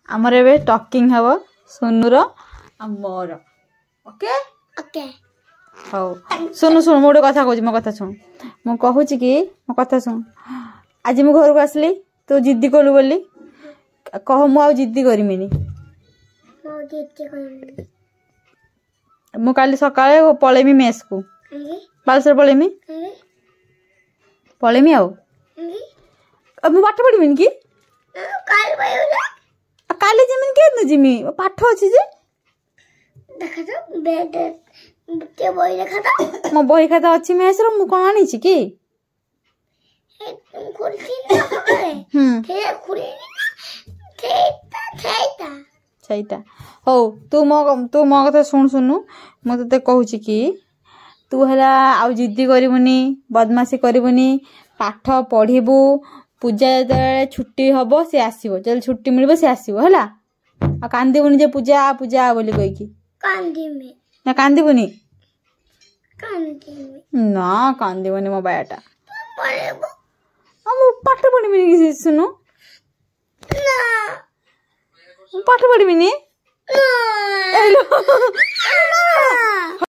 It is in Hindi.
आमर एबे टॉकिंग हबो सोनूर आ मोर ओके ओके हौ सुन सुन मोटे कथा कहूँ मो कथा सुन मु कहूँ कि मो कथा सुन आज मु घर को आसली तू जिद्दी कलु बोली कह मु आ जिद्दी करमिनी मु काली सकाळे पळेमी मेस को बालसर पळेमी पळेमी आउ मु पाठ पढ़िबिन कि काली जिमिन के न जिमी पाठ अछि जे देखा तो बेड के बही देखा तो मो बही खाता अछि मेस रो मु कोन आनी छि कि खुलती थे खुली छैटा हो तू मो कथा सुन सुनु मो तते कहू छि कि तू हला आ जिद्दी करिवनी बदमाशी करिवनी पाठ पढ़िबू पूजा जे छुट्टी हबो से आसीबो जल छुट्टी मिलबो से आसीबो हला आ कांदीबुनी जे पूजा पूजा बोली कहि कि कांदीमे ना कांदीबुनी कांदीमे ना कांदीबुनी मो बायाटा पढ़ेबो हम पाठ पढ़िबिनी कि सुनु ना पाठ पढ़िबिनी ना हेलो